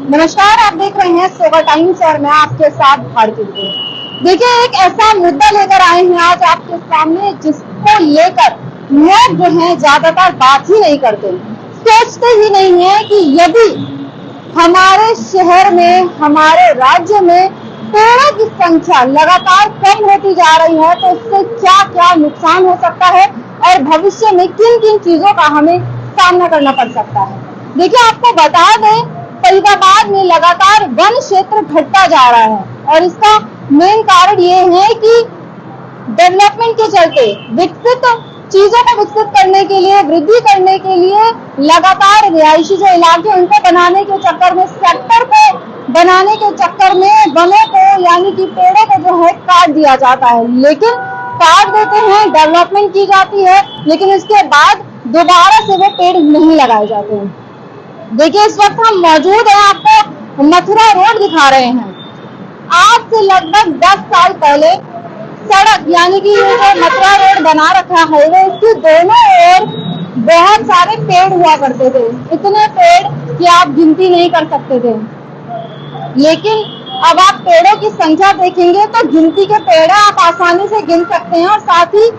नमस्कार, आप देख रहे हैं सोगा टाइम्स और मैं आपके साथ भारती हूँ। देखिए, एक ऐसा मुद्दा लेकर आए हैं आज आपके सामने जिसको लेकर लोग जो हैं ज्यादातर बात ही नहीं करते, सोचते ही नहीं है कि यदि हमारे शहर में, हमारे राज्य में पेड़ों की संख्या लगातार कम होती जा रही है तो इससे क्या क्या नुकसान हो सकता है और भविष्य में किन किन चीजों का हमें सामना करना पड़ सकता है। देखिए, आपको बता दें, फरीदाबाद में लगातार वन क्षेत्र घटता जा रहा है और इसका मेन कारण ये है कि डेवलपमेंट के चलते विकसित चीजों को विकसित करने के लिए, वृद्धि करने के लिए लगातार रिहायशी जो इलाके उनको बनाने के चक्कर में, सेक्टर को बनाने के चक्कर में वनों को यानी कि पेड़ों को जो है काट दिया जाता है। लेकिन काट देते हैं, डेवलपमेंट की जाती है, लेकिन इसके बाद दोबारा से वो पेड़ नहीं लगाए जाते हैं। देखिए, इस वक्त हम मौजूद हैं, आपको मथुरा रोड दिखा रहे हैं। आज से लगभग 10 साल पहले सड़क यानी कि ये जो मथुरा रोड बना रखा है इसकी दोनों ओर बहुत सारे पेड़ हुआ करते थे, इतने पेड़ कि आप गिनती नहीं कर सकते थे। लेकिन अब आप पेड़ों की संख्या देखेंगे तो गिनती के पेड़ आप आसानी से गिन सकते हैं और साथ ही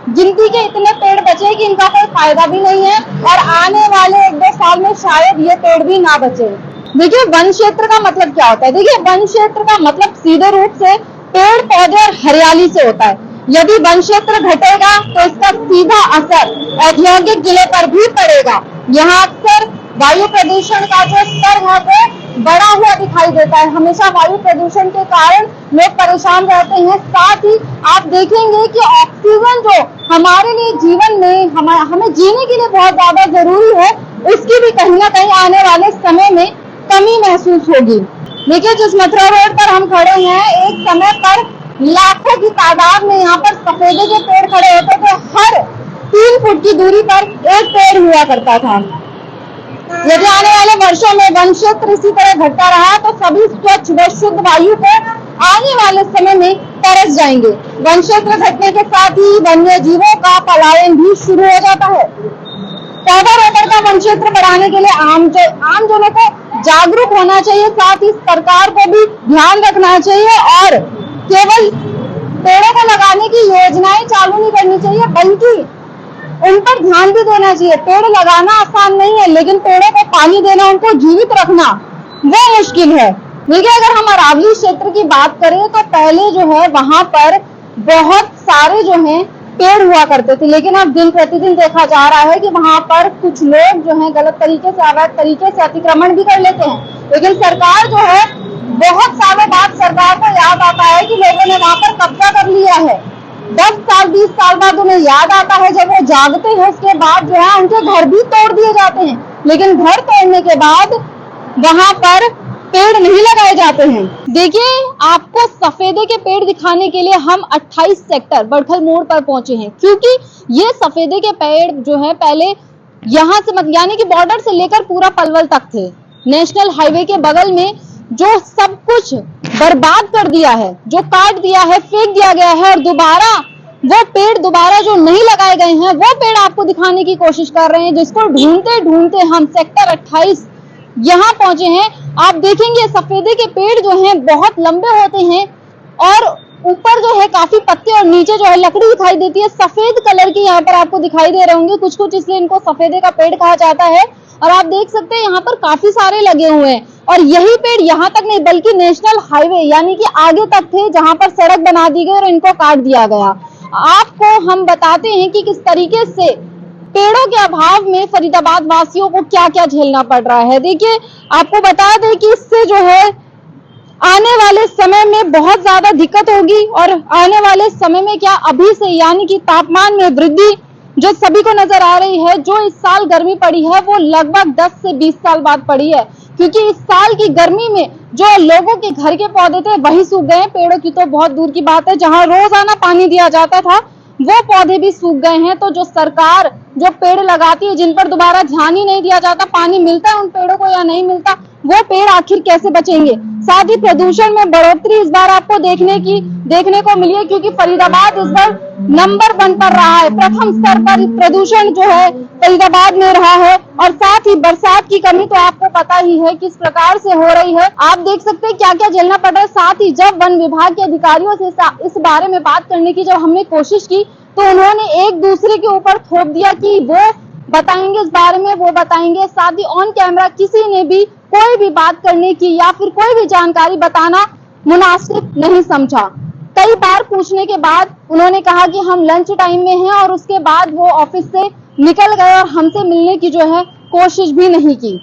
गिनती के इतने पेड़ बचे कि इनका कोई फायदा भी नहीं है और आने वाले 1-2 साल में शायद ये पेड़ भी ना बचे। देखिए, वन क्षेत्र का मतलब क्या होता है? देखिए, वन क्षेत्र का मतलब सीधे रूप से पेड़ पौधे और हरियाली से होता है। यदि वन क्षेत्र घटेगा तो इसका सीधा असर औद्योगिक जिले पर भी पड़ेगा। यहाँ अक्सर वायु प्रदूषण का जो स्तर है वो बढ़ा हुआ दिखाई देता है। हमेशा वायु प्रदूषण के कारण लोग परेशान रहते हैं। साथ ही आप देखेंगे कि ऑक्सीजन जो हमारे लिए जीवन में हमें जीने के लिए बहुत ज्यादा जरूरी है, उसकी भी कहीं ना कहीं आने वाले समय में कमी महसूस होगी। देखिए, जिस मथुरा रोड पर हम खड़े हैं, एक समय पर लाखों की तादाद में यहाँ पर सफेदे के पेड़ खड़े होते थे। हर 3 फुट की दूरी पर एक पेड़ हुआ करता था। यदि आने वाले वर्षों में वन क्षेत्र इसी तरह घटता रहा तो सभी स्वच्छ व शुद्ध वायु को आने वाले समय में तरस जाएंगे। वन क्षेत्र घटने के साथ ही वन्य जीवों का पलायन भी शुरू हो जाता है। पौधारोपण का वन क्षेत्र बढ़ाने के लिए आमजनों को जागरूक होना चाहिए, साथ ही सरकार को भी ध्यान रखना चाहिए और केवल पेड़ों को लगाने की योजनाएं चालू नहीं करनी चाहिए बल्कि उन पर ध्यान भी देना चाहिए। पेड़ लगाना आसान नहीं है, लेकिन पेड़ों को पानी देना, उनको जीवित रखना वो मुश्किल है। देखिए, अगर हम अरावली क्षेत्र की बात करें तो पहले जो है वहां पर बहुत सारे जो है पेड़ हुआ करते थे, लेकिन अब दिन प्रतिदिन देखा जा रहा है कि वहां पर कुछ लोग जो है गलत तरीके से, अवैध तरीके से अतिक्रमण भी कर लेते हैं। लेकिन सरकार जो है, बहुत सालों बाद सरकार को याद आता है कि लोगों ने वहां पर कब्जा कर लिया है। 10 साल 20 साल बाद उन्हें याद आता है, जब वो जागते हैं उसके बाद जो है उनके घर भी तोड़ दिए जाते हैं। लेकिन घर तोड़ने के बाद वहां पर पेड़ नहीं लगाए जाते हैं। देखिए, आपको सफेदे के पेड़ दिखाने के लिए हम 28 सेक्टर बड़खल मोड़ पर पहुंचे हैं, क्योंकि ये सफेदे के पेड़ जो है पहले यहाँ से यानी कि बॉर्डर से लेकर पूरा पलवल तक थे। नेशनल हाईवे के बगल में जो सब कुछ बर्बाद कर दिया है, जो काट दिया है, फेंक दिया गया है और वो पेड़ दोबारा जो नहीं लगाए गए हैं वो पेड़ आपको दिखाने की कोशिश कर रहे हैं, जिसको ढूंढते ढूंढते हम सेक्टर 28 यहाँ पहुंचे हैं। आप देखेंगे सफेदे के पेड़ जो हैं बहुत लंबे होते हैं और ऊपर जो है काफी पत्ते और नीचे जो है लकड़ी दिखाई देती है। सफेद कलर की यहाँ पर आपको दिखाई दे रहे होंगे कुछ, इसलिए इनको सफेदे का पेड़ कहा जाता है। और आप देख सकते हैं यहाँ पर काफी सारे लगे हुए हैं और यही पेड़ यहाँ तक नहीं बल्कि नेशनल हाईवे यानी कि आगे तक थे, जहाँ पर सड़क बना दी गई और इनको काट दिया गया। आपको हम बताते हैं कि किस तरीके से पेड़ों के अभाव में फरीदाबाद वासियों को क्या क्या झेलना पड़ रहा है। देखिए, आपको बता दें कि इससे जो है आने वाले समय में बहुत ज्यादा दिक्कत होगी और आने वाले समय में क्या अभी से यानी कि तापमान में वृद्धि जो सभी को नजर आ रही है, जो इस साल गर्मी पड़ी है वो लगभग 10 से 20 साल बाद पड़ी है, क्योंकि इस साल की गर्मी में जो लोगों के घर के पौधे थे वही सूख गए। पेड़ों की तो बहुत दूर की बात है, जहां रोजाना पानी दिया जाता था वो पौधे भी सूख गए हैं। तो जो सरकार जो पेड़ लगाती है, जिन पर दोबारा ध्यान ही नहीं दिया जाता, पानी मिलता है उन पेड़ों को या नहीं मिलता, वो पेड़ आखिर कैसे बचेंगे। साथ ही प्रदूषण में बढ़ोतरी इस बार आपको देखने को मिली है, क्योंकि फरीदाबाद इस बार नंबर 1 पर रहा है। प्रथम स्तर पर प्रदूषण जो है फरीदाबाद में रहा है। और साथ ही बरसात की कमी तो आपको पता ही है किस प्रकार से हो रही है। आप देख सकते हैं क्या क्या झेलना पड़ रहा है। साथ ही जब वन विभाग के अधिकारियों से इस बारे में बात करने की जब हमने कोशिश की तो उन्होंने एक दूसरे के ऊपर थोप दिया कि वो बताएंगे इस बारे में, वो बताएंगे। साथ ही ऑन कैमरा किसी ने भी कोई भी बात करने की या फिर कोई भी जानकारी बताना मुनासिब नहीं समझा। कई बार पूछने के बाद उन्होंने कहा कि हम लंच टाइम में हैं और उसके बाद वो ऑफिस से निकल गए और हमसे मिलने की जो है कोशिश भी नहीं की।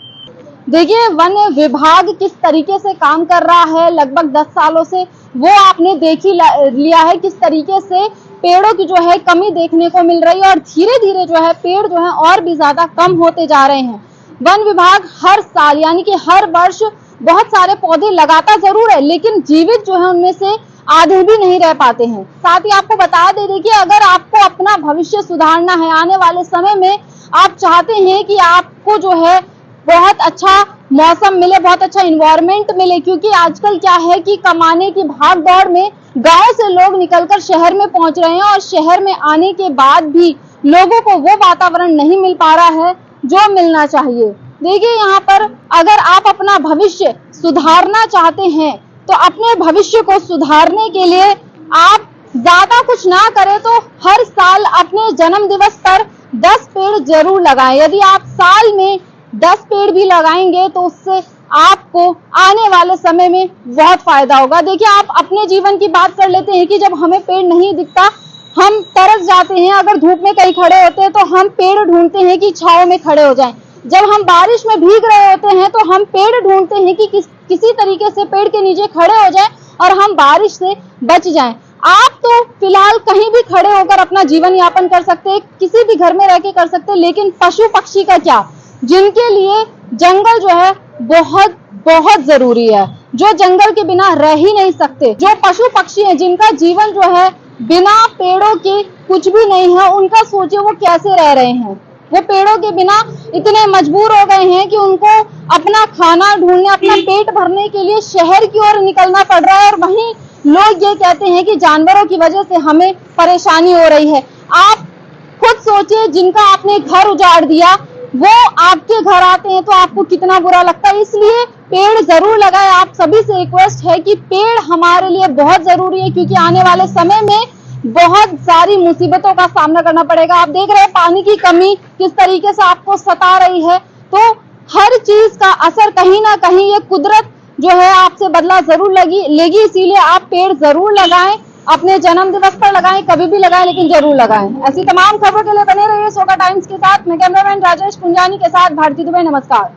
देखिए वन विभाग किस तरीके से काम कर रहा है लगभग 10 सालों से, वो आपने देख ही लिया है किस तरीके से पेड़ों की जो है कमी देखने को मिल रही है और धीरे धीरे जो है पेड़ जो है और भी ज्यादा कम होते जा रहे हैं। वन विभाग हर साल यानी कि हर वर्ष बहुत सारे पौधे लगाता जरूर है, लेकिन जीवित जो है उनमें से आधे भी नहीं रह पाते हैं। साथ ही आपको बता दे देखिए, अगर आपको अपना भविष्य सुधारना है, आने वाले समय में आप चाहते हैं कि आपको जो है बहुत अच्छा मौसम मिले, बहुत अच्छा इन्वायरमेंट मिले, क्योंकि आजकल क्या है कि कमाने की भाग दौड़ में गांव से लोग निकलकर शहर में पहुंच रहे हैं और शहर में आने के बाद भी लोगों को वो वातावरण नहीं मिल पा रहा है जो मिलना चाहिए। देखिए यहाँ पर अगर आप अपना भविष्य सुधारना चाहते हैं तो अपने भविष्य को सुधारने के लिए आप ज्यादा कुछ ना करें तो हर साल अपने जन्म दिवस पर 10 पेड़ जरूर लगाएं। यदि आप साल में 10 पेड़ भी लगाएंगे तो उससे आपको आने वाले समय में बहुत फायदा होगा। देखिए आप अपने जीवन की बात कर लेते हैं कि जब हमें पेड़ नहीं दिखता हम तरस जाते हैं। अगर धूप में कहीं खड़े होते हैं तो हम पेड़ ढूंढते हैं कि छांव में खड़े हो जाएं। जब हम बारिश में भीग रहे होते हैं तो हम पेड़ ढूंढते हैं कि किसी तरीके से पेड़ के नीचे खड़े हो जाएं और हम बारिश से बच जाएं। आप तो फिलहाल कहीं भी खड़े होकर अपना जीवन यापन कर सकते हैं, किसी भी घर में रह के कर सकते हैं, लेकिन पशु पक्षी का क्या, जिनके लिए जंगल जो है बहुत बहुत जरूरी है, जो जंगल के बिना रह ही नहीं सकते। जो पशु पक्षी हैं जिनका जीवन जो है बिना पेड़ों के कुछ भी नहीं है, उनका सोचिए वो कैसे रह रहे हैं। वो पेड़ों के बिना इतने मजबूर हो गए हैं कि उनको अपना खाना ढूंढने, अपना पेट भरने के लिए शहर की ओर निकलना पड़ रहा है। और वहीं लोग ये कहते हैं कि जानवरों की वजह से हमें परेशानी हो रही है। आप खुद सोचिए, जिनका आपने घर उजाड़ दिया वो आपके घर आते हैं तो आपको कितना बुरा लगता है। इसलिए पेड़ जरूर लगाएं। आप सभी से रिक्वेस्ट है कि पेड़ हमारे लिए बहुत जरूरी है, क्योंकि आने वाले समय में बहुत सारी मुसीबतों का सामना करना पड़ेगा। आप देख रहे हैं पानी की कमी किस तरीके से आपको सता रही है, तो हर चीज का असर कहीं ना कहीं ये कुदरत जो है आपसे बदला जरूर लेगी। इसीलिए आप पेड़ जरूर लगाएं, अपने जन्म दिवस पर लगाएं, कभी भी लगाएं, लेकिन जरूर लगाएं। ऐसी तमाम खबरों के लिए बने रहिए सोका टाइम्स के साथ। मैं कैमरामैन राजेश कुंजानी के साथ भारती दुबे। नमस्कार।